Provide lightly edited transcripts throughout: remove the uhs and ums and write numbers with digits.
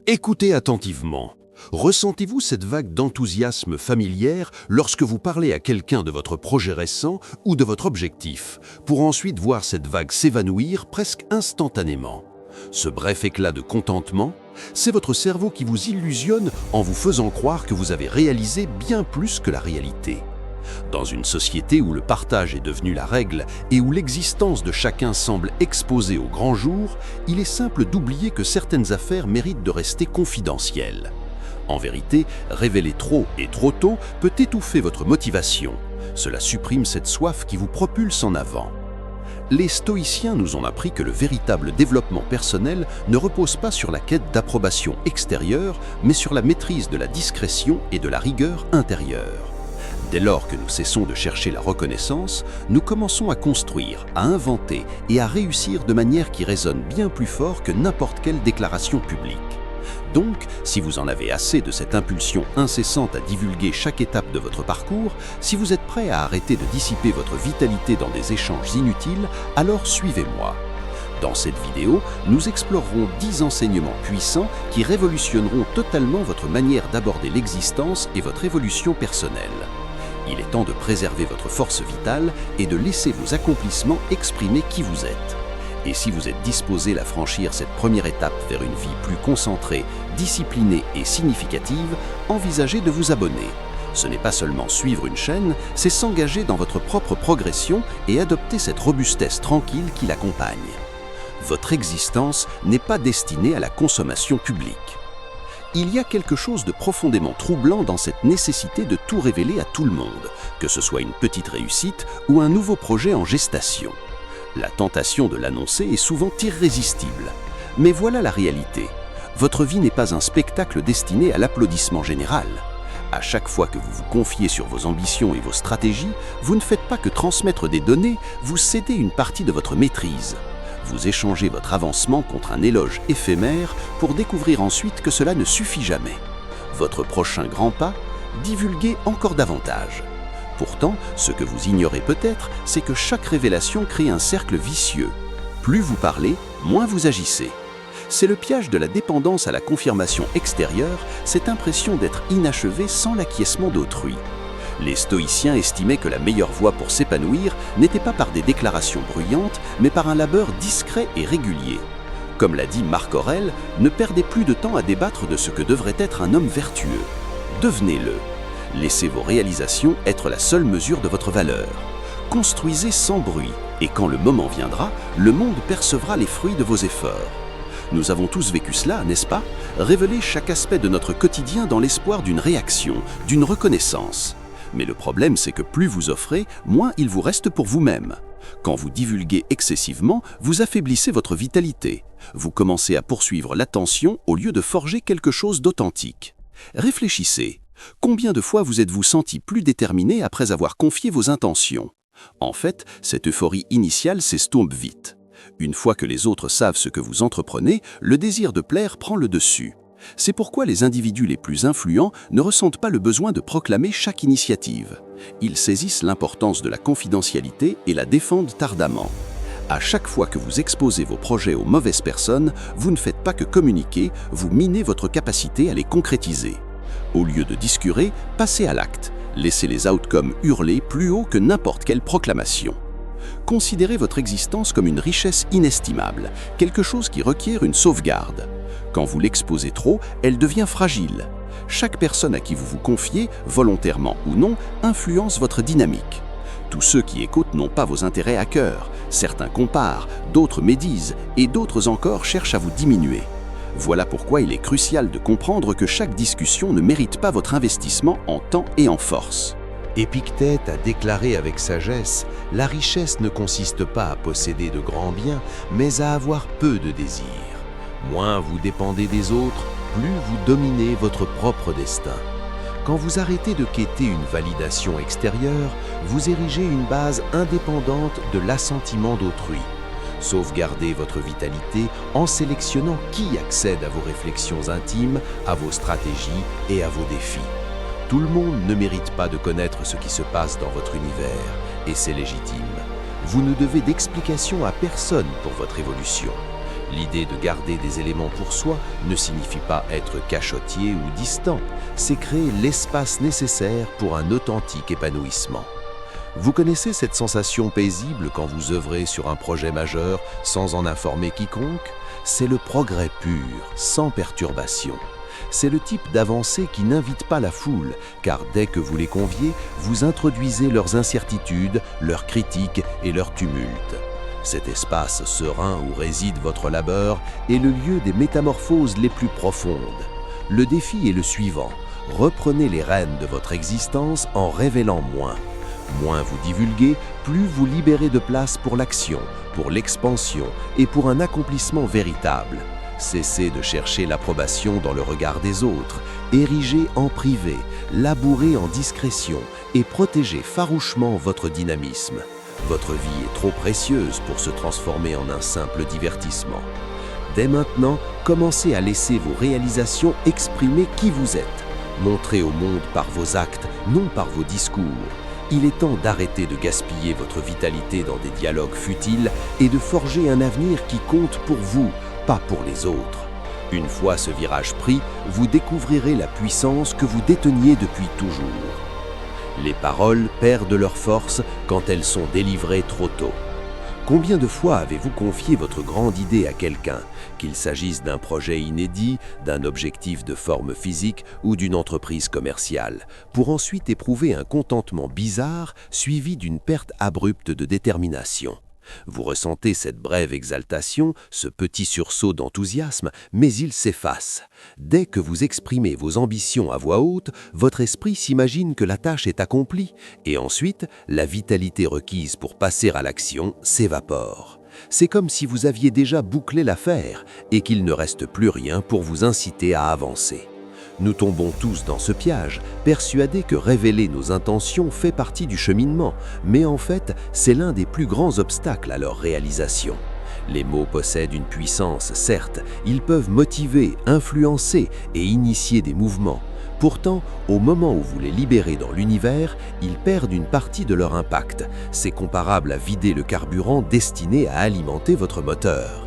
Écoutez attentivement. Ressentez-vous cette vague d'enthousiasme familière lorsque vous parlez à quelqu'un de votre projet récent ou de votre objectif, pour ensuite voir cette vague s'évanouir presque instantanément? Ce bref éclat de contentement, c'est votre cerveau qui vous illusionne en vous faisant croire que vous avez réalisé bien plus que la réalité. Dans une société où le partage est devenu la règle et où l'existence de chacun semble exposée au grand jour, il est simple d'oublier que certaines affaires méritent de rester confidentielles. En vérité, révéler trop et trop tôt peut étouffer votre motivation. Cela supprime cette soif qui vous propulse en avant. Les stoïciens nous ont appris que le véritable développement personnel ne repose pas sur la quête d'approbation extérieure, mais sur la maîtrise de la discrétion et de la rigueur intérieure. Dès lors que nous cessons de chercher la reconnaissance, nous commençons à construire, à inventer et à réussir de manière qui résonne bien plus fort que n'importe quelle déclaration publique. Donc, si vous en avez assez de cette impulsion incessante à divulguer chaque étape de votre parcours, si vous êtes prêt à arrêter de dissiper votre vitalité dans des échanges inutiles, alors suivez-moi. Dans cette vidéo, nous explorerons 10 enseignements puissants qui révolutionneront totalement votre manière d'aborder l'existence et votre évolution personnelle. Il est temps de préserver votre force vitale et de laisser vos accomplissements exprimer qui vous êtes. Et si vous êtes disposé à franchir cette première étape vers une vie plus concentrée, disciplinée et significative, envisagez de vous abonner. Ce n'est pas seulement suivre une chaîne, c'est s'engager dans votre propre progression et adopter cette robustesse tranquille qui l'accompagne. Votre existence n'est pas destinée à la consommation publique. Il y a quelque chose de profondément troublant dans cette nécessité de tout révéler à tout le monde, que ce soit une petite réussite ou un nouveau projet en gestation. La tentation de l'annoncer est souvent irrésistible. Mais voilà la réalité. Votre vie n'est pas un spectacle destiné à l'applaudissement général. À chaque fois que vous vous confiez sur vos ambitions et vos stratégies, vous ne faites pas que transmettre des données, vous cédez une partie de votre maîtrise. Vous échangez votre avancement contre un éloge éphémère pour découvrir ensuite que cela ne suffit jamais. Votre prochain grand pas, divulguez encore davantage. Pourtant, ce que vous ignorez peut-être, c'est que chaque révélation crée un cercle vicieux. Plus vous parlez, moins vous agissez. C'est le piège de la dépendance à la confirmation extérieure, cette impression d'être inachevé sans l'acquiescement d'autrui. Les stoïciens estimaient que la meilleure voie pour s'épanouir n'était pas par des déclarations bruyantes, mais par un labeur discret et régulier. Comme l'a dit Marc Aurèle, ne perdez plus de temps à débattre de ce que devrait être un homme vertueux. Devenez-le. Laissez vos réalisations être la seule mesure de votre valeur. Construisez sans bruit, et quand le moment viendra, le monde percevra les fruits de vos efforts. Nous avons tous vécu cela, n'est-ce pas? Révéler chaque aspect de notre quotidien dans l'espoir d'une réaction, d'une reconnaissance. Mais le problème, c'est que plus vous offrez, moins il vous reste pour vous-même. Quand vous divulguez excessivement, vous affaiblissez votre vitalité. Vous commencez à poursuivre l'attention au lieu de forger quelque chose d'authentique. Réfléchissez. Combien de fois vous êtes-vous senti plus déterminé après avoir confié vos intentions? En fait, cette euphorie initiale s'estompe vite. Une fois que les autres savent ce que vous entreprenez, le désir de plaire prend le dessus. C'est pourquoi les individus les plus influents ne ressentent pas le besoin de proclamer chaque initiative. Ils saisissent l'importance de la confidentialité et la défendent ardemment. À chaque fois que vous exposez vos projets aux mauvaises personnes, vous ne faites pas que communiquer, vous minez votre capacité à les concrétiser. Au lieu de discurer, passez à l'acte. Laissez les outcomes hurler plus haut que n'importe quelle proclamation. Considérez votre existence comme une richesse inestimable, quelque chose qui requiert une sauvegarde. Quand vous l'exposez trop, elle devient fragile. Chaque personne à qui vous vous confiez, volontairement ou non, influence votre dynamique. Tous ceux qui écoutent n'ont pas vos intérêts à cœur. Certains comparent, d'autres médisent et d'autres encore cherchent à vous diminuer. Voilà pourquoi il est crucial de comprendre que chaque discussion ne mérite pas votre investissement en temps et en force. Épictète a déclaré avec sagesse, la richesse ne consiste pas à posséder de grands biens, mais à avoir peu de désirs. Moins vous dépendez des autres, plus vous dominez votre propre destin. Quand vous arrêtez de quêter une validation extérieure, vous érigez une base indépendante de l'assentiment d'autrui. Sauvegardez votre vitalité en sélectionnant qui accède à vos réflexions intimes, à vos stratégies et à vos défis. Tout le monde ne mérite pas de connaître ce qui se passe dans votre univers, et c'est légitime. Vous ne devez d'explication à personne pour votre évolution. L'idée de garder des éléments pour soi ne signifie pas être cachotier ou distant, c'est créer l'espace nécessaire pour un authentique épanouissement. Vous connaissez cette sensation paisible quand vous œuvrez sur un projet majeur sans en informer quiconque? C'est le progrès pur, sans perturbation. C'est le type d'avancée qui n'invite pas la foule, car dès que vous les conviez, vous introduisez leurs incertitudes, leurs critiques et leurs tumultes. Cet espace serein où réside votre labeur est le lieu des métamorphoses les plus profondes. Le défi est le suivant: reprenez les rênes de votre existence en révélant moins. Moins vous divulguez, plus vous libérez de place pour l'action, pour l'expansion et pour un accomplissement véritable. Cessez de chercher l'approbation dans le regard des autres, érigez en privé, labourez en discrétion et protégez farouchement votre dynamisme. Votre vie est trop précieuse pour se transformer en un simple divertissement. Dès maintenant, commencez à laisser vos réalisations exprimer qui vous êtes. Montrez au monde par vos actes, non par vos discours. Il est temps d'arrêter de gaspiller votre vitalité dans des dialogues futiles et de forger un avenir qui compte pour vous, pas pour les autres. Une fois ce virage pris, vous découvrirez la puissance que vous déteniez depuis toujours. Les paroles perdent leur force quand elles sont délivrées trop tôt. Combien de fois avez-vous confié votre grande idée à quelqu'un, qu'il s'agisse d'un projet inédit, d'un objectif de forme physique ou d'une entreprise commerciale, pour ensuite éprouver un contentement bizarre suivi d'une perte abrupte de détermination? Vous ressentez cette brève exaltation, ce petit sursaut d'enthousiasme, mais il s'efface. Dès que vous exprimez vos ambitions à voix haute, votre esprit s'imagine que la tâche est accomplie, et ensuite, la vitalité requise pour passer à l'action s'évapore. C'est comme si vous aviez déjà bouclé l'affaire, et qu'il ne reste plus rien pour vous inciter à avancer. Nous tombons tous dans ce piège, persuadés que révéler nos intentions fait partie du cheminement, mais en fait, c'est l'un des plus grands obstacles à leur réalisation. Les mots possèdent une puissance, certes, ils peuvent motiver, influencer et initier des mouvements. Pourtant, au moment où vous les libérez dans l'univers, ils perdent une partie de leur impact. C'est comparable à vider le carburant destiné à alimenter votre moteur.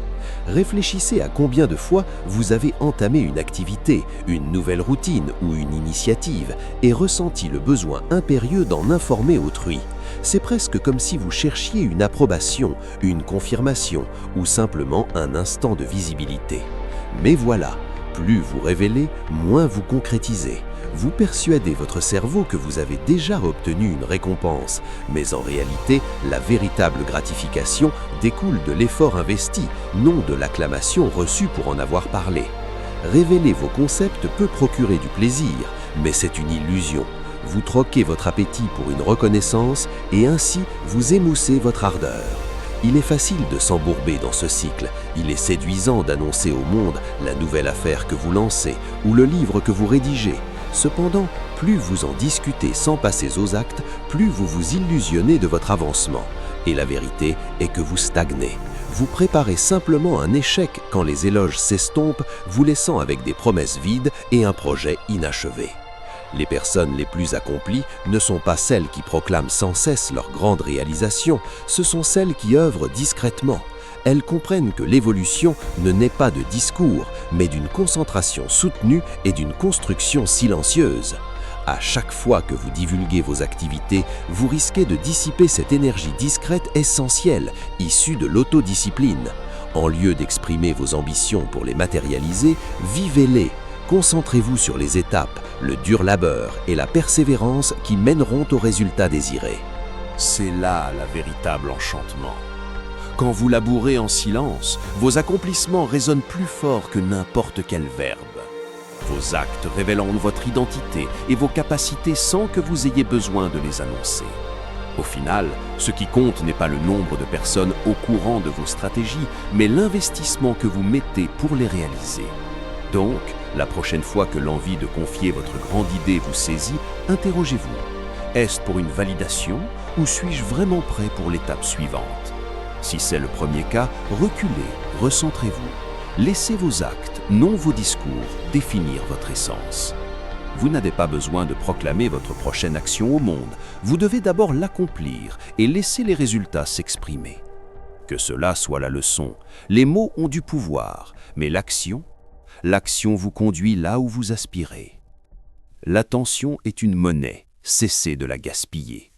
Réfléchissez à combien de fois vous avez entamé une activité, une nouvelle routine ou une initiative et ressenti le besoin impérieux d'en informer autrui. C'est presque comme si vous cherchiez une approbation, une confirmation ou simplement un instant de visibilité. Mais voilà, plus vous révélez, moins vous concrétisez. Vous persuadez votre cerveau que vous avez déjà obtenu une récompense, mais en réalité, la véritable gratification découle de l'effort investi, non de l'acclamation reçue pour en avoir parlé. Révéler vos concepts peut procurer du plaisir, mais c'est une illusion. Vous troquez votre appétit pour une reconnaissance et ainsi vous émoussez votre ardeur. Il est facile de s'embourber dans ce cycle, il est séduisant d'annoncer au monde la nouvelle affaire que vous lancez ou le livre que vous rédigez. Cependant, plus vous en discutez sans passer aux actes, plus vous vous illusionnez de votre avancement. Et la vérité est que vous stagnez. Vous préparez simplement un échec quand les éloges s'estompent, vous laissant avec des promesses vides et un projet inachevé. Les personnes les plus accomplies ne sont pas celles qui proclament sans cesse leurs grandes réalisations, ce sont celles qui œuvrent discrètement. Elles comprennent que l'évolution ne naît pas de discours, mais d'une concentration soutenue et d'une construction silencieuse. À chaque fois que vous divulguez vos activités, vous risquez de dissiper cette énergie discrète essentielle, issue de l'autodiscipline. En lieu d'exprimer vos ambitions pour les matérialiser, vivez-les. Concentrez-vous sur les étapes, le dur labeur et la persévérance qui mèneront au résultat désiré. C'est là la véritable enchantement. Quand vous labourez en silence, vos accomplissements résonnent plus fort que n'importe quel verbe. Vos actes révélant votre identité et vos capacités sans que vous ayez besoin de les annoncer. Au final, ce qui compte n'est pas le nombre de personnes au courant de vos stratégies, mais l'investissement que vous mettez pour les réaliser. Donc, la prochaine fois que l'envie de confier votre grande idée vous saisit, interrogez-vous. Est-ce pour une validation ou suis-je vraiment prêt pour l'étape suivante ? Si c'est le premier cas, reculez, recentrez-vous. Laissez vos actes, non vos discours, définir votre essence. Vous n'avez pas besoin de proclamer votre prochaine action au monde. Vous devez d'abord l'accomplir et laisser les résultats s'exprimer. Que cela soit la leçon. Les mots ont du pouvoir, mais l'action vous conduit là où vous aspirez. L'attention est une monnaie, cessez de la gaspiller.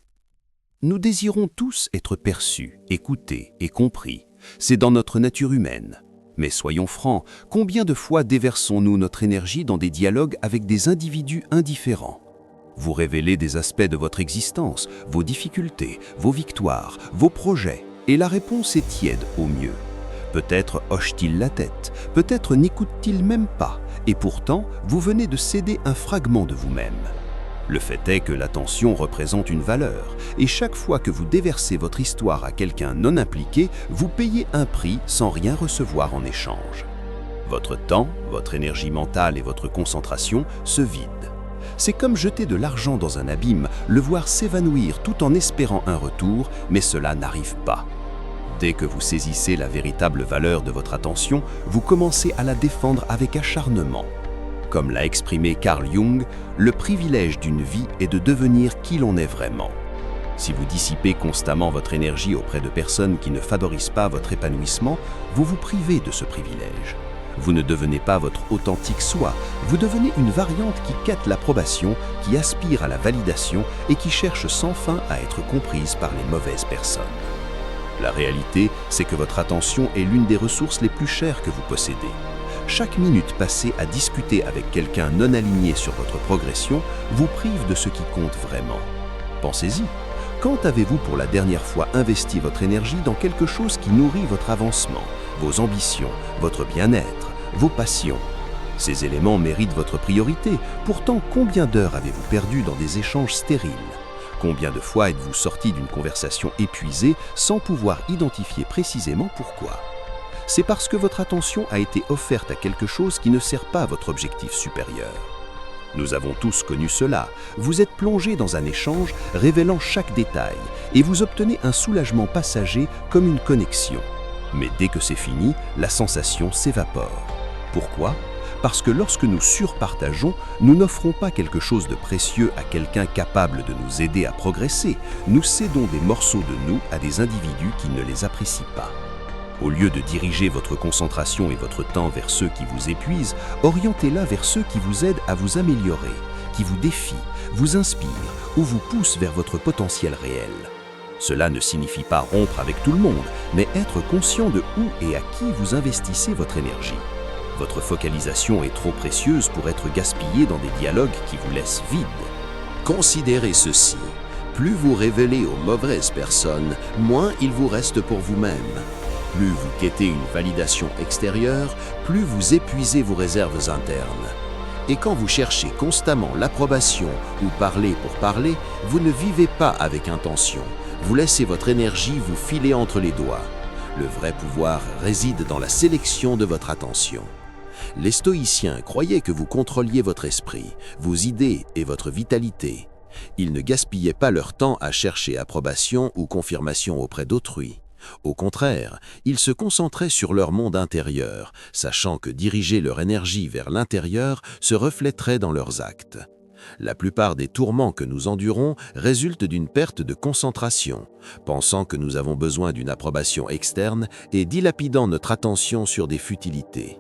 Nous désirons tous être perçus, écoutés et compris. C'est dans notre nature humaine. Mais soyons francs, combien de fois déversons-nous notre énergie dans des dialogues avec des individus indifférents? Vous révélez des aspects de votre existence, vos difficultés, vos victoires, vos projets, et la réponse est tiède au mieux. Peut-être hoche-t-il la tête, peut-être n'écoute-t-il même pas, et pourtant, vous venez de céder un fragment de vous-même. Le fait est que l'attention représente une valeur, et chaque fois que vous déversez votre histoire à quelqu'un non impliqué, vous payez un prix sans rien recevoir en échange. Votre temps, votre énergie mentale et votre concentration se vident. C'est comme jeter de l'argent dans un abîme, le voir s'évanouir tout en espérant un retour, mais cela n'arrive pas. Dès que vous saisissez la véritable valeur de votre attention, vous commencez à la défendre avec acharnement. Comme l'a exprimé Carl Jung, le privilège d'une vie est de devenir qui l'on est vraiment. Si vous dissipez constamment votre énergie auprès de personnes qui ne favorisent pas votre épanouissement, vous vous privez de ce privilège. Vous ne devenez pas votre authentique soi, vous devenez une variante qui quête l'approbation, qui aspire à la validation et qui cherche sans fin à être comprise par les mauvaises personnes. La réalité, c'est que votre attention est l'une des ressources les plus chères que vous possédez. Chaque minute passée à discuter avec quelqu'un non aligné sur votre progression vous prive de ce qui compte vraiment. Pensez-y, quand avez-vous pour la dernière fois investi votre énergie dans quelque chose qui nourrit votre avancement, vos ambitions, votre bien-être, vos passions? Ces éléments méritent votre priorité, pourtant combien d'heures avez-vous perdu dans des échanges stériles? Combien de fois êtes-vous sorti d'une conversation épuisée sans pouvoir identifier précisément pourquoi? C'est parce que votre attention a été offerte à quelque chose qui ne sert pas à votre objectif supérieur. Nous avons tous connu cela. Vous êtes plongé dans un échange révélant chaque détail et vous obtenez un soulagement passager comme une connexion. Mais dès que c'est fini, la sensation s'évapore. Pourquoi ? Parce que lorsque nous surpartageons, nous n'offrons pas quelque chose de précieux à quelqu'un capable de nous aider à progresser. Nous cédons des morceaux de nous à des individus qui ne les apprécient pas. Au lieu de diriger votre concentration et votre temps vers ceux qui vous épuisent, orientez-la vers ceux qui vous aident à vous améliorer, qui vous défient, vous inspirent ou vous poussent vers votre potentiel réel. Cela ne signifie pas rompre avec tout le monde, mais être conscient de où et à qui vous investissez votre énergie. Votre focalisation est trop précieuse pour être gaspillée dans des dialogues qui vous laissent vide. Considérez ceci. Plus vous révélez aux mauvaises personnes, moins il vous reste pour vous-même. Plus vous quêtez une validation extérieure, plus vous épuisez vos réserves internes. Et quand vous cherchez constamment l'approbation ou parler pour parler, vous ne vivez pas avec intention. Vous laissez votre énergie vous filer entre les doigts. Le vrai pouvoir réside dans la sélection de votre attention. Les stoïciens croyaient que vous contrôliez votre esprit, vos idées et votre vitalité. Ils ne gaspillaient pas leur temps à chercher approbation ou confirmation auprès d'autrui. Au contraire, ils se concentraient sur leur monde intérieur, sachant que diriger leur énergie vers l'intérieur se reflèterait dans leurs actes. La plupart des tourments que nous endurons résultent d'une perte de concentration, pensant que nous avons besoin d'une approbation externe et dilapidant notre attention sur des futilités.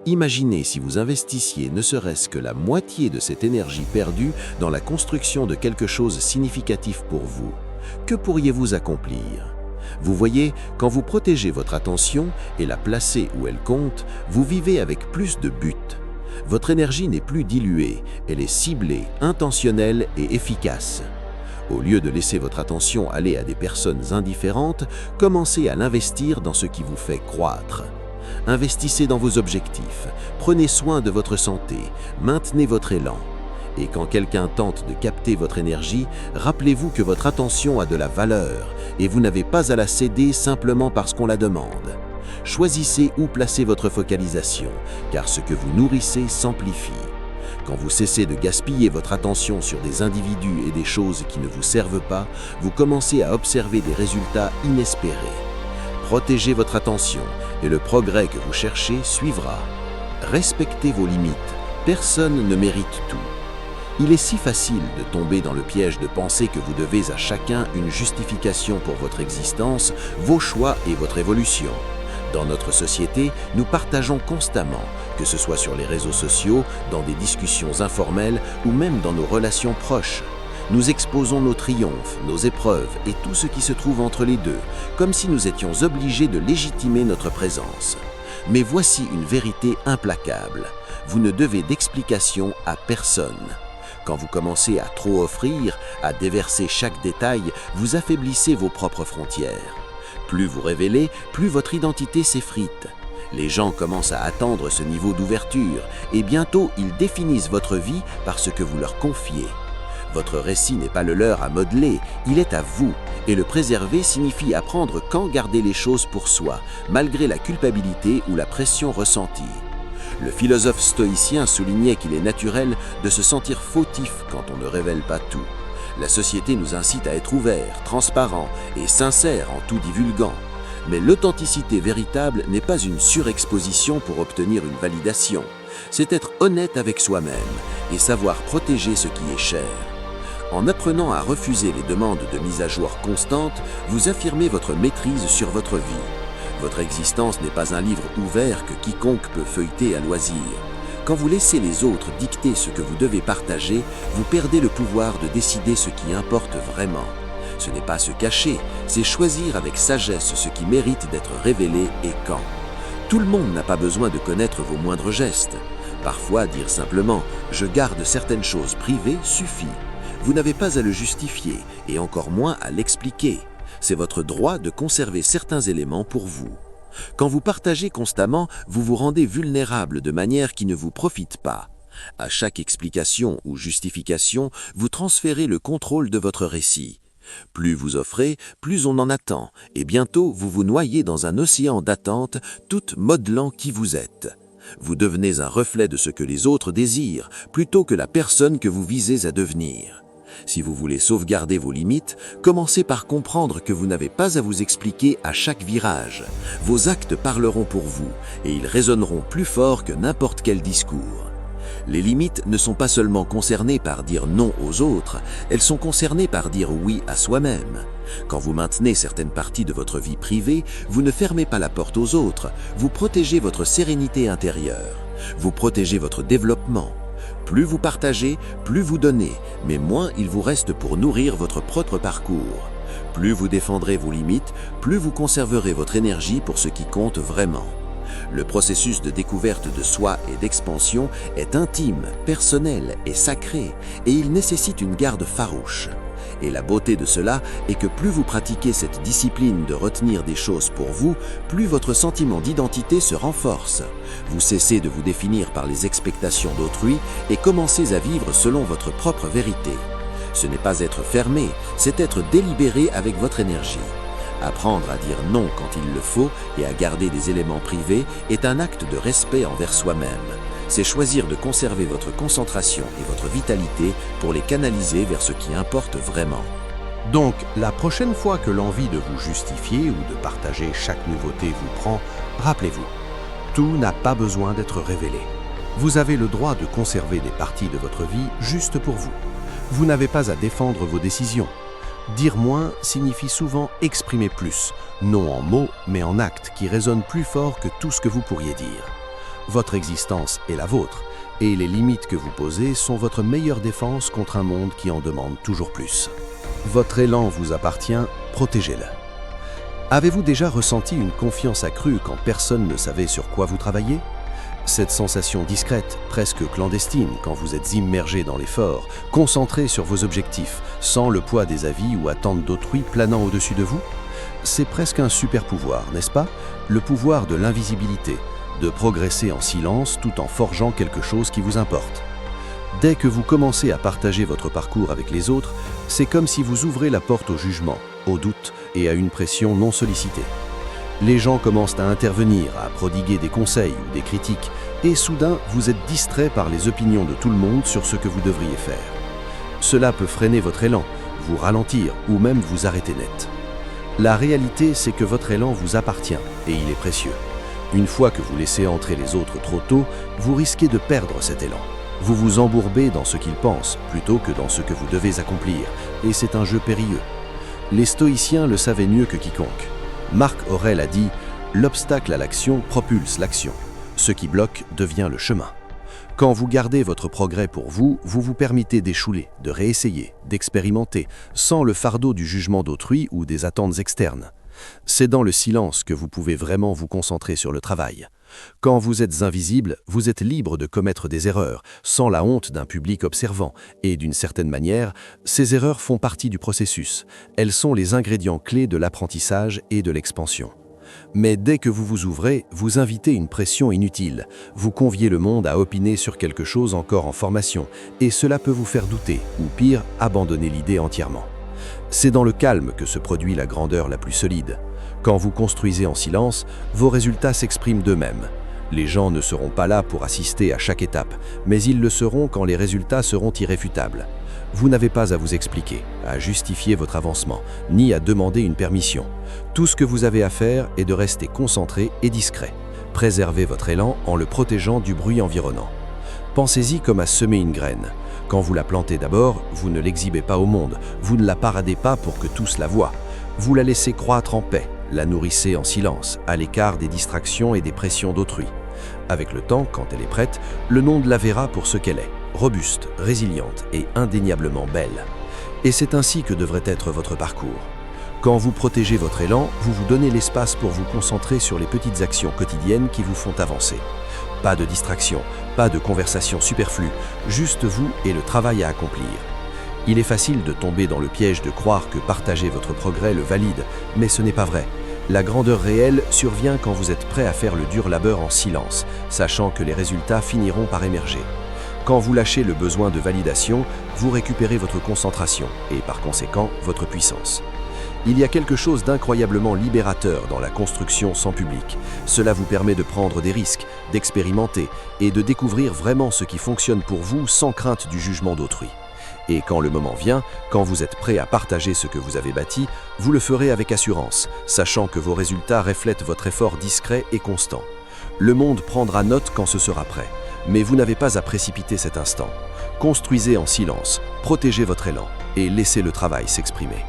Imaginez si vous investissiez ne serait-ce que la moitié de cette énergie perdue dans la construction de quelque chose de significatif pour vous. Que pourriez-vous accomplir ? Vous voyez, quand vous protégez votre attention et la placez où elle compte, vous vivez avec plus de but. Votre énergie n'est plus diluée, elle est ciblée, intentionnelle et efficace. Au lieu de laisser votre attention aller à des personnes indifférentes, commencez à l'investir dans ce qui vous fait croître. Investissez dans vos objectifs, prenez soin de votre santé, maintenez votre élan. Et quand quelqu'un tente de capter votre énergie, rappelez-vous que votre attention a de la valeur et vous n'avez pas à la céder simplement parce qu'on la demande. Choisissez où placer votre focalisation, car ce que vous nourrissez s'amplifie. Quand vous cessez de gaspiller votre attention sur des individus et des choses qui ne vous servent pas, vous commencez à observer des résultats inespérés. Protégez votre attention et le progrès que vous cherchez suivra. Respectez vos limites, personne ne mérite tout. Il est si facile de tomber dans le piège de penser que vous devez à chacun une justification pour votre existence, vos choix et votre évolution. Dans notre société, nous partageons constamment, que ce soit sur les réseaux sociaux, dans des discussions informelles ou même dans nos relations proches. Nous exposons nos triomphes, nos épreuves et tout ce qui se trouve entre les deux, comme si nous étions obligés de légitimer notre présence. Mais voici une vérité implacable. Vous ne devez d'explication à personne. Quand vous commencez à trop offrir, à déverser chaque détail, vous affaiblissez vos propres frontières. Plus vous révélez, plus votre identité s'effrite. Les gens commencent à attendre ce niveau d'ouverture et bientôt ils définissent votre vie par ce que vous leur confiez. Votre récit n'est pas le leur à modeler, il est à vous, et le préserver signifie apprendre quand garder les choses pour soi, malgré la culpabilité ou la pression ressentie. Le philosophe stoïcien soulignait qu'il est naturel de se sentir fautif quand on ne révèle pas tout. La société nous incite à être ouverts, transparents et sincères en tout divulguant. Mais l'authenticité véritable n'est pas une surexposition pour obtenir une validation. C'est être honnête avec soi-même et savoir protéger ce qui est cher. En apprenant à refuser les demandes de mise à jour constantes, vous affirmez votre maîtrise sur votre vie. Votre existence n'est pas un livre ouvert que quiconque peut feuilleter à loisir. Quand vous laissez les autres dicter ce que vous devez partager, vous perdez le pouvoir de décider ce qui importe vraiment. Ce n'est pas se cacher, c'est choisir avec sagesse ce qui mérite d'être révélé et quand. Tout le monde n'a pas besoin de connaître vos moindres gestes. Parfois, dire simplement « je garde certaines choses privées » suffit. Vous n'avez pas à le justifier et encore moins à l'expliquer. C'est votre droit de conserver certains éléments pour vous. Quand vous partagez constamment, vous vous rendez vulnérable de manière qui ne vous profite pas. À chaque explication ou justification, vous transférez le contrôle de votre récit. Plus vous offrez, plus on en attend, et bientôt vous vous noyez dans un océan d'attente, tout modelant qui vous êtes. Vous devenez un reflet de ce que les autres désirent, plutôt que la personne que vous visez à devenir. Si vous voulez sauvegarder vos limites, commencez par comprendre que vous n'avez pas à vous expliquer à chaque virage. Vos actes parleront pour vous, et ils résonneront plus fort que n'importe quel discours. Les limites ne sont pas seulement concernées par dire non aux autres, elles sont concernées par dire oui à soi-même. Quand vous maintenez certaines parties de votre vie privée, vous ne fermez pas la porte aux autres, vous protégez votre sérénité intérieure, vous protégez votre développement. Plus vous partagez, plus vous donnez, mais moins il vous reste pour nourrir votre propre parcours. Plus vous défendrez vos limites, plus vous conserverez votre énergie pour ce qui compte vraiment. Le processus de découverte de soi et d'expansion est intime, personnel et sacré, et il nécessite une garde farouche. Et la beauté de cela est que plus vous pratiquez cette discipline de retenir des choses pour vous, plus votre sentiment d'identité se renforce. Vous cessez de vous définir par les expectations d'autrui et commencez à vivre selon votre propre vérité. Ce n'est pas être fermé, c'est être délibéré avec votre énergie. Apprendre à dire non quand il le faut et à garder des éléments privés est un acte de respect envers soi-même. C'est choisir de conserver votre concentration et votre vitalité pour les canaliser vers ce qui importe vraiment. Donc, la prochaine fois que l'envie de vous justifier ou de partager chaque nouveauté vous prend, rappelez-vous, tout n'a pas besoin d'être révélé. Vous avez le droit de conserver des parties de votre vie juste pour vous. Vous n'avez pas à défendre vos décisions. Dire moins signifie souvent exprimer plus, non en mots, mais en actes qui résonnent plus fort que tout ce que vous pourriez dire. Votre existence est la vôtre, et les limites que vous posez sont votre meilleure défense contre un monde qui en demande toujours plus. Votre élan vous appartient, protégez-le. Avez-vous déjà ressenti une confiance accrue quand personne ne savait sur quoi vous travailliez ? Cette sensation discrète, presque clandestine, quand vous êtes immergé dans l'effort, concentré sur vos objectifs, sans le poids des avis ou attentes d'autrui planant au-dessus de vous ? C'est presque un super pouvoir, n'est-ce pas ? Le pouvoir de l'invisibilité, de progresser en silence tout en forgeant quelque chose qui vous importe. Dès que vous commencez à partager votre parcours avec les autres, c'est comme si vous ouvrez la porte au jugement, au doute et à une pression non sollicitée. Les gens commencent à intervenir, à prodiguer des conseils ou des critiques, et soudain, vous êtes distrait par les opinions de tout le monde sur ce que vous devriez faire. Cela peut freiner votre élan, vous ralentir ou même vous arrêter net. La réalité, c'est que votre élan vous appartient et il est précieux. Une fois que vous laissez entrer les autres trop tôt, vous risquez de perdre cet élan. Vous vous embourbez dans ce qu'ils pensent plutôt que dans ce que vous devez accomplir, et c'est un jeu périlleux. Les stoïciens le savaient mieux que quiconque. Marc Aurèle a dit « L'obstacle à l'action propulse l'action. Ce qui bloque devient le chemin ». Quand vous gardez votre progrès pour vous, vous vous permettez d'échouer, de réessayer, d'expérimenter, sans le fardeau du jugement d'autrui ou des attentes externes. C'est dans le silence que vous pouvez vraiment vous concentrer sur le travail. Quand vous êtes invisible, vous êtes libre de commettre des erreurs, sans la honte d'un public observant, et d'une certaine manière, ces erreurs font partie du processus. Elles sont les ingrédients clés de l'apprentissage et de l'expansion. Mais dès que vous vous ouvrez, vous invitez une pression inutile. Vous conviez le monde à opiner sur quelque chose encore en formation, et cela peut vous faire douter, ou pire, abandonner l'idée entièrement. C'est dans le calme que se produit la grandeur la plus solide. Quand vous construisez en silence, vos résultats s'expriment d'eux-mêmes. Les gens ne seront pas là pour assister à chaque étape, mais ils le seront quand les résultats seront irréfutables. Vous n'avez pas à vous expliquer, à justifier votre avancement, ni à demander une permission. Tout ce que vous avez à faire est de rester concentré et discret. Préservez votre élan en le protégeant du bruit environnant. Pensez-y comme à semer une graine. Quand vous la plantez d'abord, vous ne l'exhibez pas au monde, vous ne la paradez pas pour que tous la voient. Vous la laissez croître en paix, la nourrissez en silence, à l'écart des distractions et des pressions d'autrui. Avec le temps, quand elle est prête, le monde la verra pour ce qu'elle est, robuste, résiliente et indéniablement belle. Et c'est ainsi que devrait être votre parcours. Quand vous protégez votre élan, vous vous donnez l'espace pour vous concentrer sur les petites actions quotidiennes qui vous font avancer. Pas de distraction, pas de conversation superflue, juste vous et le travail à accomplir. Il est facile de tomber dans le piège de croire que partager votre progrès le valide, mais ce n'est pas vrai. La grandeur réelle survient quand vous êtes prêt à faire le dur labeur en silence, sachant que les résultats finiront par émerger. Quand vous lâchez le besoin de validation, vous récupérez votre concentration et par conséquent votre puissance. Il y a quelque chose d'incroyablement libérateur dans la construction sans public. Cela vous permet de prendre des risques, d'expérimenter et de découvrir vraiment ce qui fonctionne pour vous sans crainte du jugement d'autrui. Et quand le moment vient, quand vous êtes prêt à partager ce que vous avez bâti, vous le ferez avec assurance, sachant que vos résultats reflètent votre effort discret et constant. Le monde prendra note quand ce sera prêt, mais vous n'avez pas à précipiter cet instant. Construisez en silence, protégez votre élan et laissez le travail s'exprimer.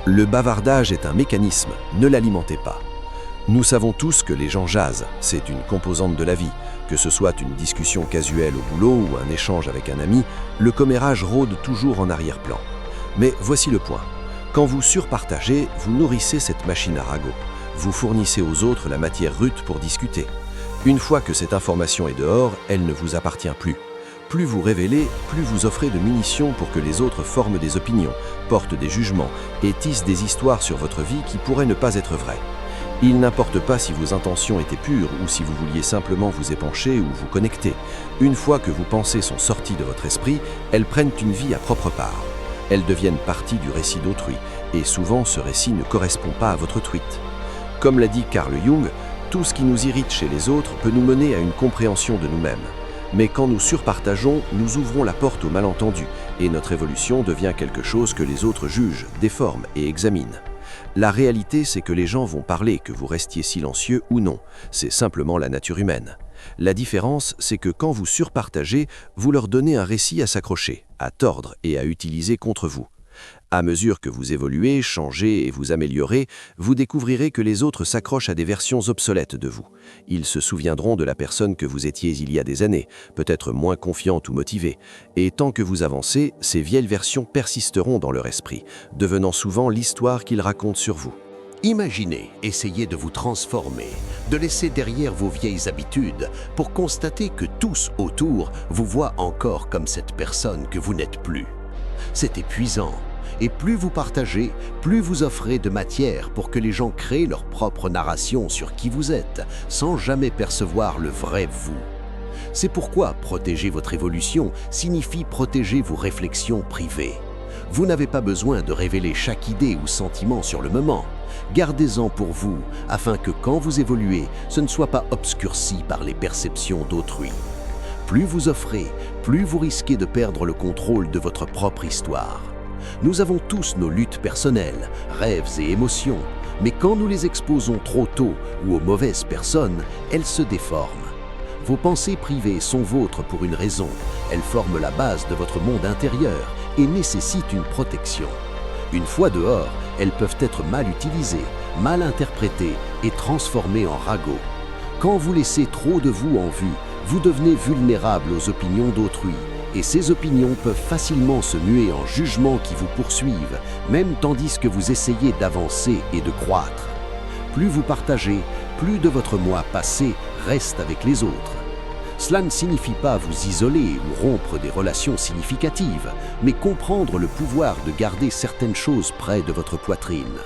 Le bavardage est un mécanisme, ne l'alimentez pas. Nous savons tous que les gens jasent, c'est une composante de la vie. Que ce soit une discussion casuelle au boulot ou un échange avec un ami, le commérage rôde toujours en arrière-plan. Mais voici le point. Quand vous surpartagez, vous nourrissez cette machine à ragots. Vous fournissez aux autres la matière brute pour discuter. Une fois que cette information est dehors, elle ne vous appartient plus. Plus vous révélez, plus vous offrez de munitions pour que les autres forment des opinions, portent des jugements et tissent des histoires sur votre vie qui pourraient ne pas être vraies. Il n'importe pas si vos intentions étaient pures ou si vous vouliez simplement vous épancher ou vous connecter. Une fois que vos pensées sont sorties de votre esprit, elles prennent une vie à propre part. Elles deviennent partie du récit d'autrui, et souvent ce récit ne correspond pas à votre tweet. Comme l'a dit Carl Jung, tout ce qui nous irrite chez les autres peut nous mener à une compréhension de nous-mêmes. Mais quand nous surpartageons, nous ouvrons la porte au malentendu, et notre évolution devient quelque chose que les autres jugent, déforment et examinent. La réalité, c'est que les gens vont parler, que vous restiez silencieux ou non. C'est simplement la nature humaine. La différence, c'est que quand vous surpartagez, vous leur donnez un récit à s'accrocher, à tordre et à utiliser contre vous. À mesure que vous évoluez, changez et vous améliorez, vous découvrirez que les autres s'accrochent à des versions obsolètes de vous. Ils se souviendront de la personne que vous étiez il y a des années, peut-être moins confiante ou motivée. Et tant que vous avancez, ces vieilles versions persisteront dans leur esprit, devenant souvent l'histoire qu'ils racontent sur vous. Imaginez, essayez de vous transformer, de laisser derrière vos vieilles habitudes pour constater que tous autour vous voient encore comme cette personne que vous n'êtes plus. C'est épuisant. Et plus vous partagez, plus vous offrez de matière pour que les gens créent leur propre narration sur qui vous êtes, sans jamais percevoir le vrai vous. C'est pourquoi protéger votre évolution signifie protéger vos réflexions privées. Vous n'avez pas besoin de révéler chaque idée ou sentiment sur le moment. Gardez-en pour vous, afin que quand vous évoluez, ce ne soit pas obscurci par les perceptions d'autrui. Plus vous offrez, plus vous risquez de perdre le contrôle de votre propre histoire. Nous avons tous nos luttes personnelles, rêves et émotions, mais quand nous les exposons trop tôt ou aux mauvaises personnes, elles se déforment. Vos pensées privées sont vôtres pour une raison. Elles forment la base de votre monde intérieur et nécessitent une protection. Une fois dehors, elles peuvent être mal utilisées, mal interprétées et transformées en ragots. Quand vous laissez trop de vous en vue, vous devenez vulnérable aux opinions d'autrui, et ces opinions peuvent facilement se muer en jugements qui vous poursuivent, même tandis que vous essayez d'avancer et de croître. Plus vous partagez, plus de votre moi passé reste avec les autres. Cela ne signifie pas vous isoler ou rompre des relations significatives, mais comprendre le pouvoir de garder certaines choses près de votre poitrine.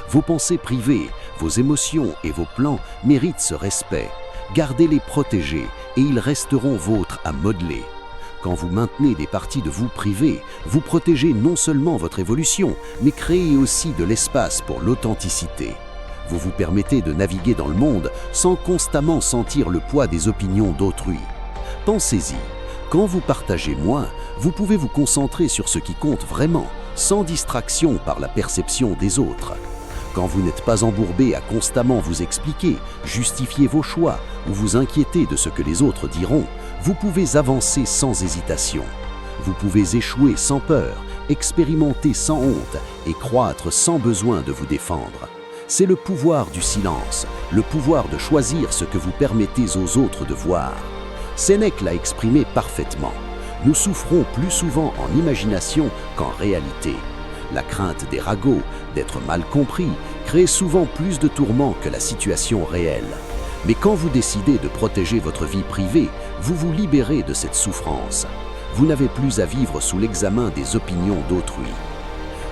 Vos pensées privées, vos émotions et vos plans méritent ce respect. Gardez-les protégés et ils resteront vôtres à modeler. Quand vous maintenez des parties de vous privées, vous protégez non seulement votre évolution, mais créez aussi de l'espace pour l'authenticité. Vous vous permettez de naviguer dans le monde sans constamment sentir le poids des opinions d'autrui. Pensez-y, quand vous partagez moins, vous pouvez vous concentrer sur ce qui compte vraiment, sans distraction par la perception des autres. Quand vous n'êtes pas embourbé à constamment vous expliquer, justifier vos choix ou vous inquiéter de ce que les autres diront, vous pouvez avancer sans hésitation. Vous pouvez échouer sans peur, expérimenter sans honte et croître sans besoin de vous défendre. C'est le pouvoir du silence, le pouvoir de choisir ce que vous permettez aux autres de voir. Sénèque l'a exprimé parfaitement. Nous souffrons plus souvent en imagination qu'en réalité. La crainte des ragots, d'être mal compris, crée souvent plus de tourments que la situation réelle. Mais quand vous décidez de protéger votre vie privée, vous vous libérez de cette souffrance. Vous n'avez plus à vivre sous l'examen des opinions d'autrui.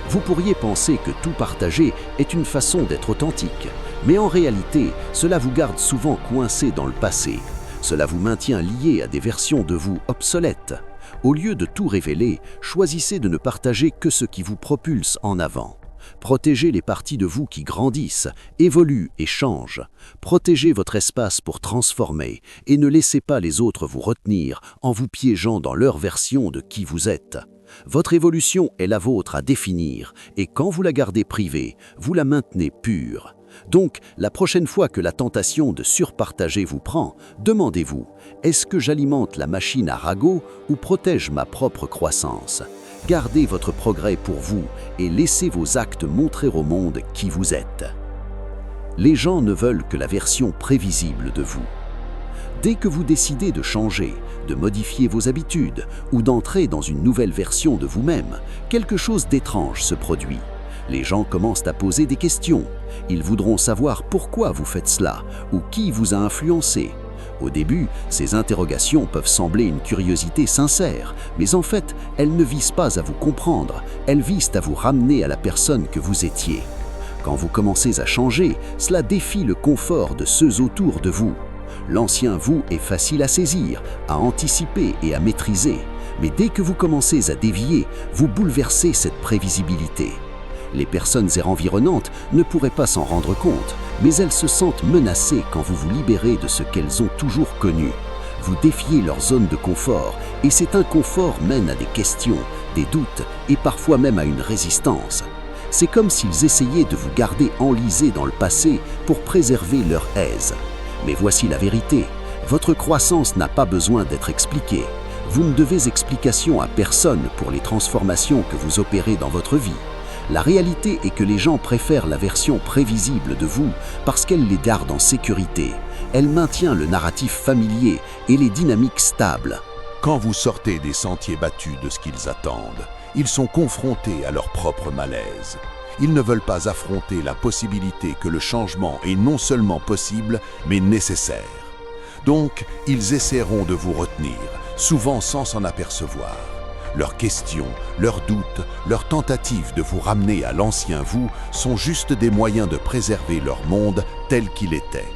Vous pourriez penser que tout partager est une façon d'être authentique, mais en réalité, cela vous garde souvent coincé dans le passé. Cela vous maintient lié à des versions de vous obsolètes. Au lieu de tout révéler, choisissez de ne partager que ce qui vous propulse en avant. Protégez les parties de vous qui grandissent, évoluent et changent. Protégez votre espace pour transformer et ne laissez pas les autres vous retenir en vous piégeant dans leur version de qui vous êtes. Votre évolution est la vôtre à définir et quand vous la gardez privée, vous la maintenez pure. Donc, la prochaine fois que la tentation de surpartager vous prend, demandez-vous, est-ce que j'alimente la machine à ragots ou protège ma propre croissance ? Gardez votre progrès pour vous et laissez vos actes montrer au monde qui vous êtes. Les gens ne veulent que la version prévisible de vous. Dès que vous décidez de changer, de modifier vos habitudes ou d'entrer dans une nouvelle version de vous-même, quelque chose d'étrange se produit. Les gens commencent à poser des questions. Ils voudront savoir pourquoi vous faites cela ou qui vous a influencé. Au début, ces interrogations peuvent sembler une curiosité sincère, mais en fait, elles ne visent pas à vous comprendre, elles visent à vous ramener à la personne que vous étiez. Quand vous commencez à changer, cela défie le confort de ceux autour de vous. L'ancien vous est facile à saisir, à anticiper et à maîtriser, mais dès que vous commencez à dévier, vous bouleversez cette prévisibilité. Les personnes environnantes ne pourraient pas s'en rendre compte, mais elles se sentent menacées quand vous vous libérez de ce qu'elles ont toujours connu. Vous défiez leur zone de confort, et cet inconfort mène à des questions, des doutes et parfois même à une résistance. C'est comme s'ils essayaient de vous garder enlisés dans le passé pour préserver leur aise. Mais voici la vérité, votre croissance n'a pas besoin d'être expliquée. Vous ne devez explication à personne pour les transformations que vous opérez dans votre vie. La réalité est que les gens préfèrent la version prévisible de vous parce qu'elle les garde en sécurité. Elle maintient le narratif familier et les dynamiques stables. Quand vous sortez des sentiers battus de ce qu'ils attendent, ils sont confrontés à leur propre malaise. Ils ne veulent pas affronter la possibilité que le changement est non seulement possible, mais nécessaire. Donc, ils essaieront de vous retenir, souvent sans s'en apercevoir. Leurs questions, leurs doutes, leurs tentatives de vous ramener à l'ancien vous sont juste des moyens de préserver leur monde tel qu'il était.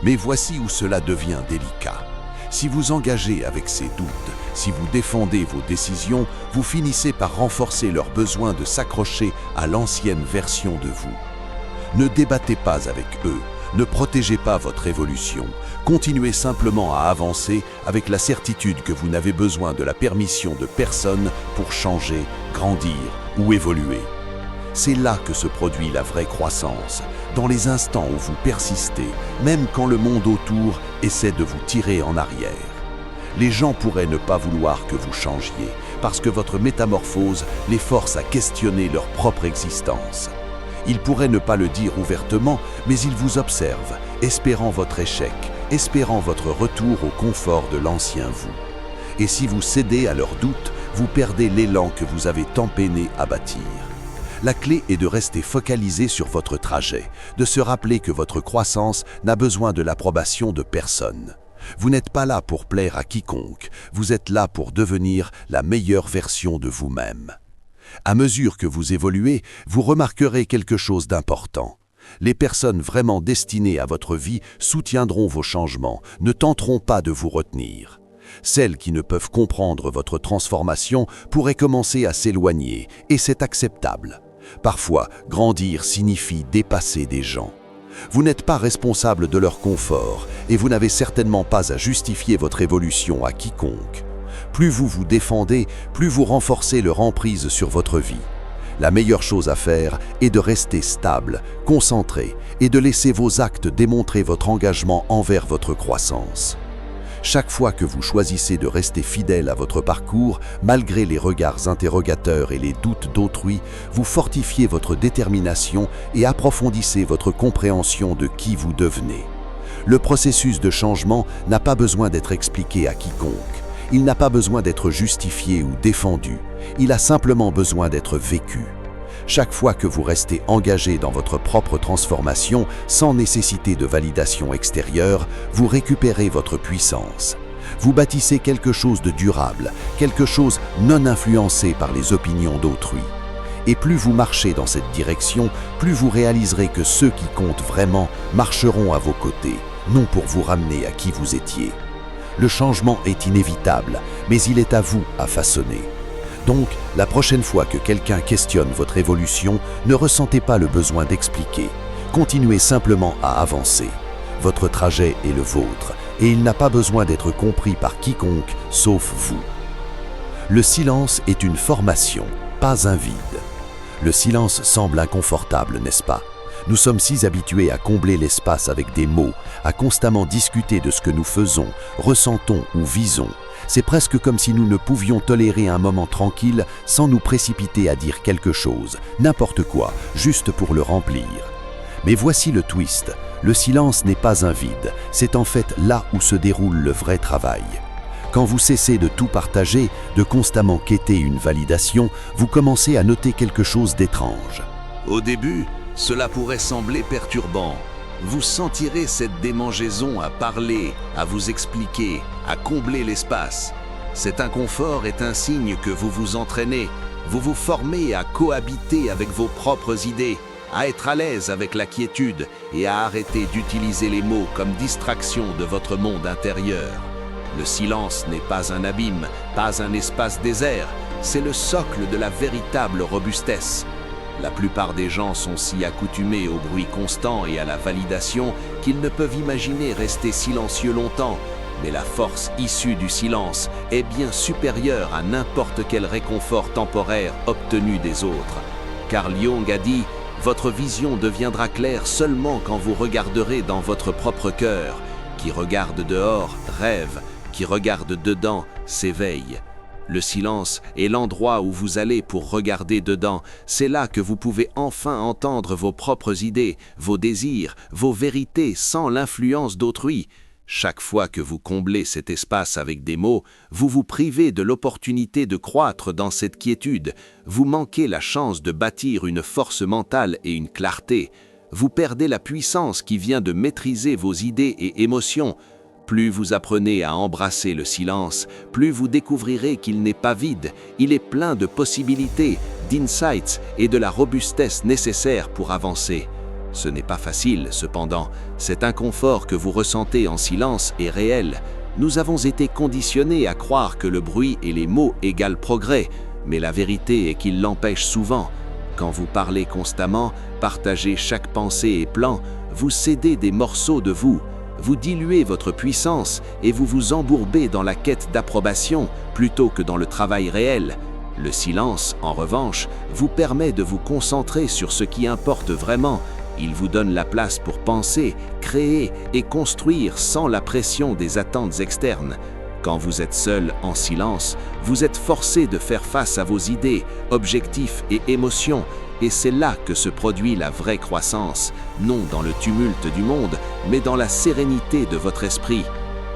Mais voici où cela devient délicat. Si vous engagez avec ces doutes, si vous défendez vos décisions, vous finissez par renforcer leur besoin de s'accrocher à l'ancienne version de vous. Ne débattez pas avec eux, ne protégez pas votre évolution. Continuez simplement à avancer avec la certitude que vous n'avez besoin de la permission de personne pour changer, grandir ou évoluer. C'est là que se produit la vraie croissance, dans les instants où vous persistez, même quand le monde autour essaie de vous tirer en arrière. Les gens pourraient ne pas vouloir que vous changiez, parce que votre métamorphose les force à questionner leur propre existence. Ils pourraient ne pas le dire ouvertement, mais ils vous observent, espérant votre échec, espérant votre retour au confort de l'ancien vous. Et si vous cédez à leurs doutes, vous perdez l'élan que vous avez tant peiné à bâtir. La clé est de rester focalisé sur votre trajet, de se rappeler que votre croissance n'a besoin de l'approbation de personne. Vous n'êtes pas là pour plaire à quiconque, vous êtes là pour devenir la meilleure version de vous-même. À mesure que vous évoluez, vous remarquerez quelque chose d'important. Les personnes vraiment destinées à votre vie soutiendront vos changements, ne tenteront pas de vous retenir. Celles qui ne peuvent comprendre votre transformation pourraient commencer à s'éloigner, et c'est acceptable. Parfois, grandir signifie dépasser des gens. Vous n'êtes pas responsable de leur confort, et vous n'avez certainement pas à justifier votre évolution à quiconque. Plus vous vous défendez, plus vous renforcez leur emprise sur votre vie. La meilleure chose à faire est de rester stable, concentré, et de laisser vos actes démontrer votre engagement envers votre croissance. Chaque fois que vous choisissez de rester fidèle à votre parcours, malgré les regards interrogateurs et les doutes d'autrui, vous fortifiez votre détermination et approfondissez votre compréhension de qui vous devenez. Le processus de changement n'a pas besoin d'être expliqué à quiconque. Il n'a pas besoin d'être justifié ou défendu. Il a simplement besoin d'être vécu. Chaque fois que vous restez engagé dans votre propre transformation, sans nécessité de validation extérieure, vous récupérez votre puissance. Vous bâtissez quelque chose de durable, quelque chose non influencé par les opinions d'autrui. Et plus vous marchez dans cette direction, plus vous réaliserez que ceux qui comptent vraiment marcheront à vos côtés, non pour vous ramener à qui vous étiez. Le changement est inévitable, mais il est à vous à façonner. Donc, la prochaine fois que quelqu'un questionne votre évolution, ne ressentez pas le besoin d'expliquer. Continuez simplement à avancer. Votre trajet est le vôtre, et il n'a pas besoin d'être compris par quiconque, sauf vous. Le silence est une formation, pas un vide. Le silence semble inconfortable, n'est-ce pas? Nous sommes si habitués à combler l'espace avec des mots, à constamment discuter de ce que nous faisons, ressentons ou visons. C'est presque comme si nous ne pouvions tolérer un moment tranquille sans nous précipiter à dire quelque chose, n'importe quoi, juste pour le remplir. Mais voici le twist, le silence n'est pas un vide, c'est en fait là où se déroule le vrai travail. Quand vous cessez de tout partager, de constamment quêter une validation, vous commencez à noter quelque chose d'étrange. Au début, cela pourrait sembler perturbant. Vous sentirez cette démangeaison à parler, à vous expliquer, à combler l'espace. Cet inconfort est un signe que vous vous entraînez, vous vous formez à cohabiter avec vos propres idées, à être à l'aise avec la quiétude et à arrêter d'utiliser les mots comme distraction de votre monde intérieur. Le silence n'est pas un abîme, pas un espace désert, c'est le socle de la véritable robustesse. La plupart des gens sont si accoutumés au bruit constant et à la validation qu'ils ne peuvent imaginer rester silencieux longtemps. Mais la force issue du silence est bien supérieure à n'importe quel réconfort temporaire obtenu des autres. Carl Jung a dit « Votre vision deviendra claire seulement quand vous regarderez dans votre propre cœur. Qui regarde dehors rêve, qui regarde dedans s'éveille. » Le silence est l'endroit où vous allez pour regarder dedans. C'est là que vous pouvez enfin entendre vos propres idées, vos désirs, vos vérités sans l'influence d'autrui. Chaque fois que vous comblez cet espace avec des mots, vous vous privez de l'opportunité de croître dans cette quiétude. Vous manquez la chance de bâtir une force mentale et une clarté. Vous perdez la puissance qui vient de maîtriser vos idées et émotions. Plus vous apprenez à embrasser le silence, plus vous découvrirez qu'il n'est pas vide, il est plein de possibilités, d'insights et de la robustesse nécessaire pour avancer. Ce n'est pas facile, cependant. Cet inconfort que vous ressentez en silence est réel. Nous avons été conditionnés à croire que le bruit et les mots égalent progrès, mais la vérité est qu'ils l'empêchent souvent. Quand vous parlez constamment, partagez chaque pensée et plan, vous cédez des morceaux de vous. Vous diluez votre puissance et vous vous embourbez dans la quête d'approbation plutôt que dans le travail réel. Le silence, en revanche, vous permet de vous concentrer sur ce qui importe vraiment. Il vous donne la place pour penser, créer et construire sans la pression des attentes externes. Quand vous êtes seul en silence, vous êtes forcé de faire face à vos idées, objectifs et émotions, et c'est là que se produit la vraie croissance, non dans le tumulte du monde, mais dans la sérénité de votre esprit.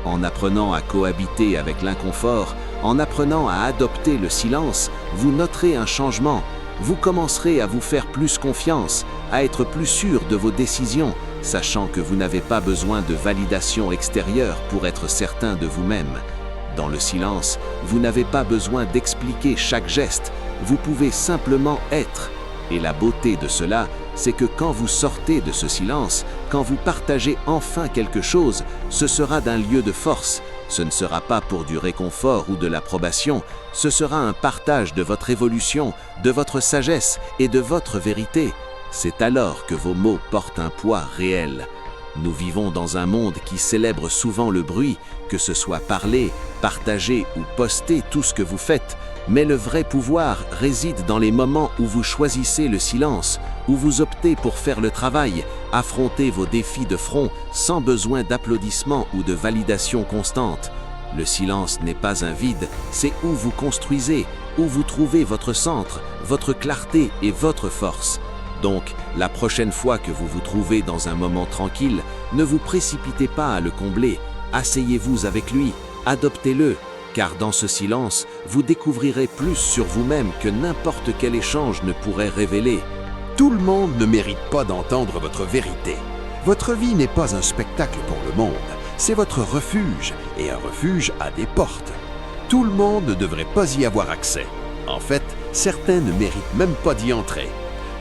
En apprenant à cohabiter avec l'inconfort, en apprenant à adopter le silence, vous noterez un changement. Vous commencerez à vous faire plus confiance, à être plus sûr de vos décisions, sachant que vous n'avez pas besoin de validation extérieure pour être certain de vous-même. Dans le silence, vous n'avez pas besoin d'expliquer chaque geste, vous pouvez simplement être. Et la beauté de cela, c'est que quand vous sortez de ce silence, quand vous partagez enfin quelque chose, ce sera d'un lieu de force. Ce ne sera pas pour du réconfort ou de l'approbation, ce sera un partage de votre évolution, de votre sagesse et de votre vérité. C'est alors que vos mots portent un poids réel. Nous vivons dans un monde qui célèbre souvent le bruit, que ce soit parler, partager ou poster tout ce que vous faites. Mais le vrai pouvoir réside dans les moments où vous choisissez le silence, où vous optez pour faire le travail, affronter vos défis de front sans besoin d'applaudissements ou de validation constante. Le silence n'est pas un vide, c'est où vous construisez, où vous trouvez votre centre, votre clarté et votre force. Donc, la prochaine fois que vous vous trouvez dans un moment tranquille, ne vous précipitez pas à le combler, asseyez-vous avec lui, adoptez-le. Car dans ce silence, vous découvrirez plus sur vous-même que n'importe quel échange ne pourrait révéler. Tout le monde ne mérite pas d'entendre votre vérité. Votre vie n'est pas un spectacle pour le monde, c'est votre refuge, et un refuge a des portes. Tout le monde ne devrait pas y avoir accès. En fait, certains ne méritent même pas d'y entrer.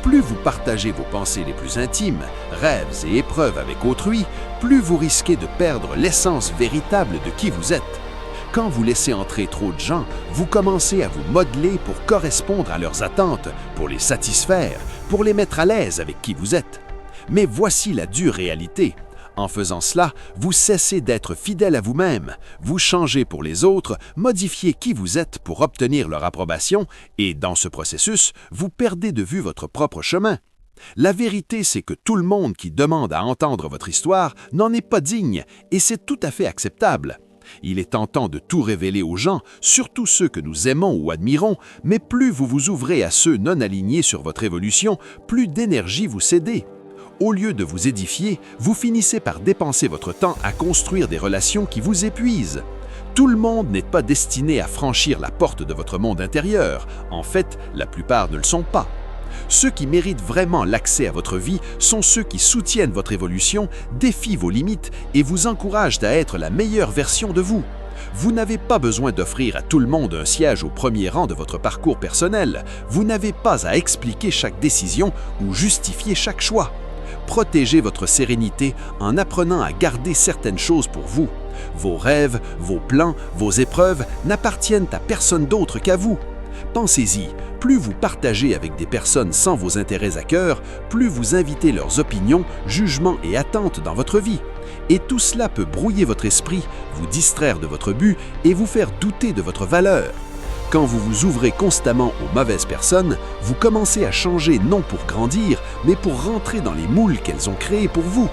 Plus vous partagez vos pensées les plus intimes, rêves et épreuves avec autrui, plus vous risquez de perdre l'essence véritable de qui vous êtes. Quand vous laissez entrer trop de gens, vous commencez à vous modeler pour correspondre à leurs attentes, pour les satisfaire, pour les mettre à l'aise avec qui vous êtes. Mais voici la dure réalité. En faisant cela, vous cessez d'être fidèle à vous-même, vous changez pour les autres, modifiez qui vous êtes pour obtenir leur approbation, et dans ce processus, vous perdez de vue votre propre chemin. La vérité, c'est que tout le monde qui demande à entendre votre histoire n'en est pas digne, et c'est tout à fait acceptable. Il est tentant de tout révéler aux gens, surtout ceux que nous aimons ou admirons, mais plus vous vous ouvrez à ceux non alignés sur votre évolution, plus d'énergie vous cédez. Au lieu de vous édifier, vous finissez par dépenser votre temps à construire des relations qui vous épuisent. Tout le monde n'est pas destiné à franchir la porte de votre monde intérieur. En fait, la plupart ne le sont pas. Ceux qui méritent vraiment l'accès à votre vie sont ceux qui soutiennent votre évolution, défient vos limites et vous encouragent à être la meilleure version de vous. Vous n'avez pas besoin d'offrir à tout le monde un siège au premier rang de votre parcours personnel. Vous n'avez pas à expliquer chaque décision ou justifier chaque choix. Protégez votre sérénité en apprenant à garder certaines choses pour vous. Vos rêves, vos plans, vos épreuves n'appartiennent à personne d'autre qu'à vous. Pensez-y, plus vous partagez avec des personnes sans vos intérêts à cœur, plus vous invitez leurs opinions, jugements et attentes dans votre vie. Et tout cela peut brouiller votre esprit, vous distraire de votre but et vous faire douter de votre valeur. Quand vous vous ouvrez constamment aux mauvaises personnes, vous commencez à changer non pour grandir, mais pour rentrer dans les moules qu'elles ont créés pour vous.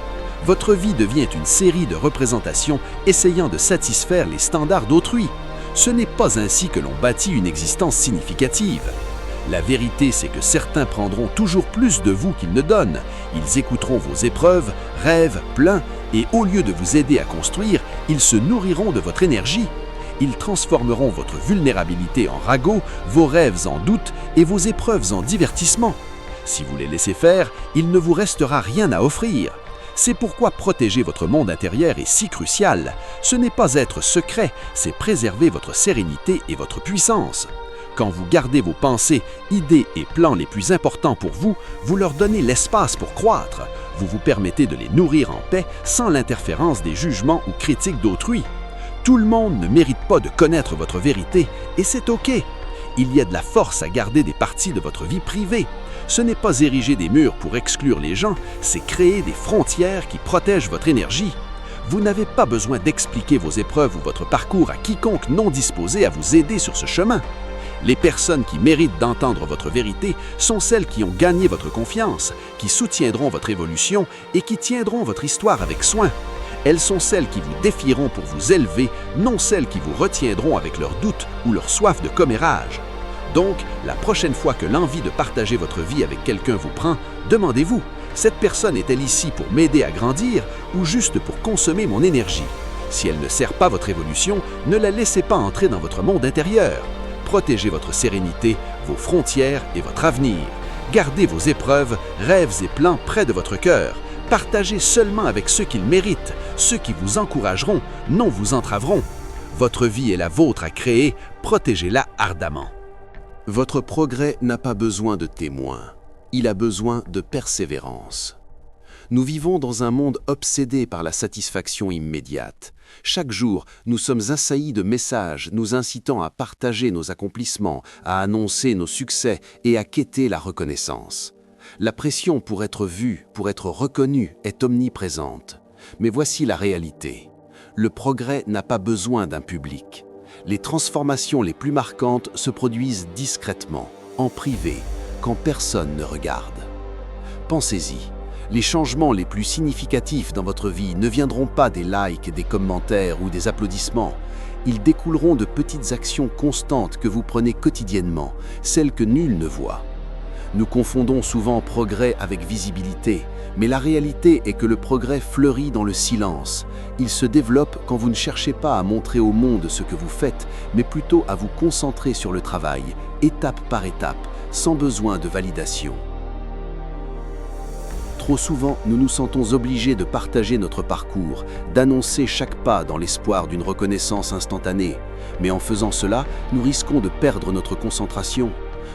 Votre vie devient une série de représentations essayant de satisfaire les standards d'autrui. Ce n'est pas ainsi que l'on bâtit une existence significative. La vérité, c'est que certains prendront toujours plus de vous qu'ils ne donnent. Ils écouteront vos épreuves, rêves, plans, et au lieu de vous aider à construire, ils se nourriront de votre énergie. Ils transformeront votre vulnérabilité en ragot, vos rêves en doute et vos épreuves en divertissement. Si vous les laissez faire, il ne vous restera rien à offrir. C'est pourquoi protéger votre monde intérieur est si crucial. Ce n'est pas être secret, c'est préserver votre sérénité et votre puissance. Quand vous gardez vos pensées, idées et plans les plus importants pour vous, vous leur donnez l'espace pour croître. Vous vous permettez de les nourrir en paix sans l'interférence des jugements ou critiques d'autrui. Tout le monde ne mérite pas de connaître votre vérité, et c'est OK. Il y a de la force à garder des parties de votre vie privée. Ce n'est pas ériger des murs pour exclure les gens, c'est créer des frontières qui protègent votre énergie. Vous n'avez pas besoin d'expliquer vos épreuves ou votre parcours à quiconque non disposé à vous aider sur ce chemin. Les personnes qui méritent d'entendre votre vérité sont celles qui ont gagné votre confiance, qui soutiendront votre évolution et qui tiendront votre histoire avec soin. Elles sont celles qui vous défieront pour vous élever, non celles qui vous retiendront avec leurs doutes ou leur soif de commérage. Donc, la prochaine fois que l'envie de partager votre vie avec quelqu'un vous prend, demandez-vous, cette personne est-elle ici pour m'aider à grandir ou juste pour consommer mon énergie? Si elle ne sert pas votre évolution, ne la laissez pas entrer dans votre monde intérieur. Protégez votre sérénité, vos frontières et votre avenir. Gardez vos épreuves, rêves et plans près de votre cœur. Partagez seulement avec ceux qui le méritent, ceux qui vous encourageront, non vous entraveront. Votre vie est la vôtre à créer, protégez-la ardemment. Votre progrès n'a pas besoin de témoins, il a besoin de persévérance. Nous vivons dans un monde obsédé par la satisfaction immédiate. Chaque jour, nous sommes assaillis de messages nous incitant à partager nos accomplissements, à annoncer nos succès et à quêter la reconnaissance. La pression pour être vu, pour être reconnu est omniprésente. Mais voici la réalité. Le progrès n'a pas besoin d'un public. Les transformations les plus marquantes se produisent discrètement, en privé, quand personne ne regarde. Pensez-y, les changements les plus significatifs dans votre vie ne viendront pas des likes, des commentaires ou des applaudissements. Ils découleront de petites actions constantes que vous prenez quotidiennement, celles que nul ne voit. Nous confondons souvent progrès avec visibilité, mais la réalité est que le progrès fleurit dans le silence. Il se développe quand vous ne cherchez pas à montrer au monde ce que vous faites, mais plutôt à vous concentrer sur le travail, étape par étape, sans besoin de validation. Trop souvent, nous nous sentons obligés de partager notre parcours, d'annoncer chaque pas dans l'espoir d'une reconnaissance instantanée. Mais en faisant cela, nous risquons de perdre notre concentration.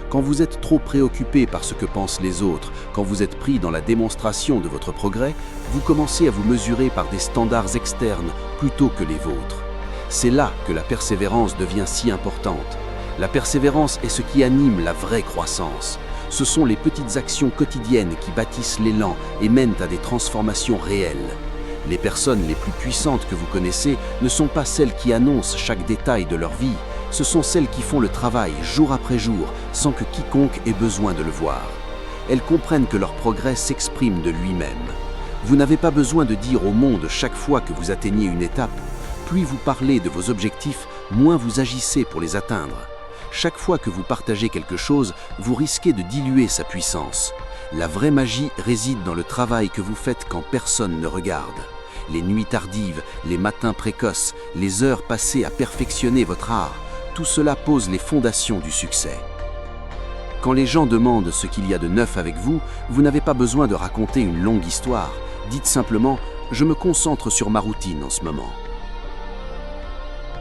Quand vous êtes trop préoccupé par ce que pensent les autres, quand vous êtes pris dans la démonstration de votre progrès, vous commencez à vous mesurer par des standards externes plutôt que les vôtres. C'est là que la persévérance devient si importante. La persévérance est ce qui anime la vraie croissance. Ce sont les petites actions quotidiennes qui bâtissent l'élan et mènent à des transformations réelles. Les personnes les plus puissantes que vous connaissez ne sont pas celles qui annoncent chaque détail de leur vie, ce sont celles qui font le travail jour après jour sans que quiconque ait besoin de le voir. Elles comprennent que leur progrès s'exprime de lui-même. Vous n'avez pas besoin de dire au monde chaque fois que vous atteignez une étape. Plus vous parlez de vos objectifs, moins vous agissez pour les atteindre. Chaque fois que vous partagez quelque chose, vous risquez de diluer sa puissance. La vraie magie réside dans le travail que vous faites quand personne ne regarde. Les nuits tardives, les matins précoces, les heures passées à perfectionner votre art, tout cela pose les fondations du succès. Quand les gens demandent ce qu'il y a de neuf avec vous, vous n'avez pas besoin de raconter une longue histoire. Dites simplement « Je me concentre sur ma routine en ce moment ».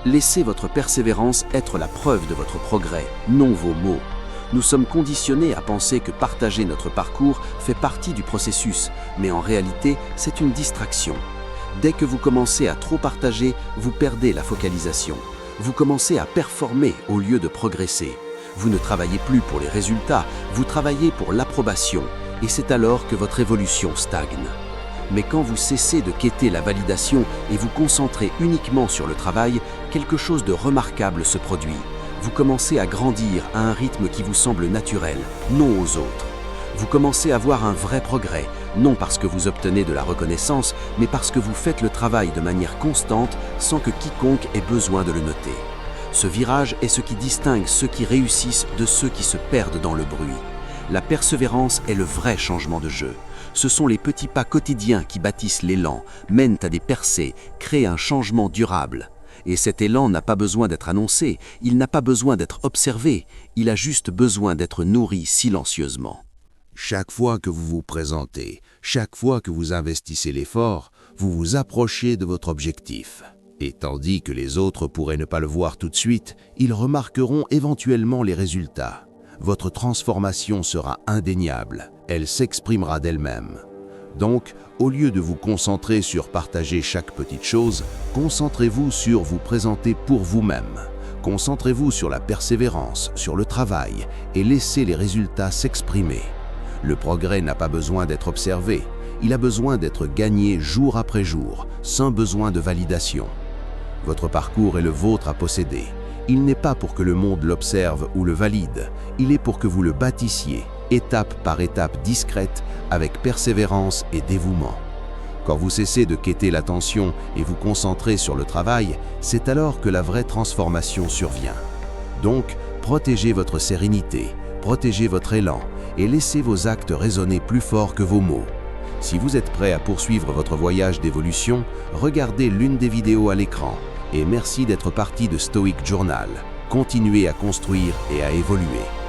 Laissez votre persévérance être la preuve de votre progrès, non vos mots. Nous sommes conditionnés à penser que partager notre parcours fait partie du processus, mais en réalité, c'est une distraction. Dès que vous commencez à trop partager, vous perdez la focalisation. Vous commencez à performer au lieu de progresser. Vous ne travaillez plus pour les résultats, vous travaillez pour l'approbation, et c'est alors que votre évolution stagne. Mais quand vous cessez de quêter la validation et vous concentrez uniquement sur le travail, quelque chose de remarquable se produit. Vous commencez à grandir à un rythme qui vous semble naturel, non aux autres. Vous commencez à voir un vrai progrès, non parce que vous obtenez de la reconnaissance, mais parce que vous faites le travail de manière constante sans que quiconque ait besoin de le noter. Ce virage est ce qui distingue ceux qui réussissent de ceux qui se perdent dans le bruit. La persévérance est le vrai changement de jeu. Ce sont les petits pas quotidiens qui bâtissent l'élan, mènent à des percées, créent un changement durable. Et cet élan n'a pas besoin d'être annoncé, il n'a pas besoin d'être observé, il a juste besoin d'être nourri silencieusement. Chaque fois que vous vous présentez, chaque fois que vous investissez l'effort, vous vous approchez de votre objectif. Et tandis que les autres pourraient ne pas le voir tout de suite, ils remarqueront éventuellement les résultats. Votre transformation sera indéniable, elle s'exprimera d'elle-même. Donc, au lieu de vous concentrer sur partager chaque petite chose, concentrez-vous sur vous présenter pour vous-même. Concentrez-vous sur la persévérance, sur le travail, et laissez les résultats s'exprimer. Le progrès n'a pas besoin d'être observé, il a besoin d'être gagné jour après jour, sans besoin de validation. Votre parcours est le vôtre à posséder. Il n'est pas pour que le monde l'observe ou le valide, il est pour que vous le bâtissiez, étape par étape discrète, avec persévérance et dévouement. Quand vous cessez de quêter l'attention et vous concentrez sur le travail, c'est alors que la vraie transformation survient. Donc, protégez votre sérénité, protégez votre élan et laissez vos actes résonner plus fort que vos mots. Si vous êtes prêt à poursuivre votre voyage d'évolution, regardez l'une des vidéos à l'écran. Et merci d'être parti de Stoic Journal. Continuez à construire et à évoluer.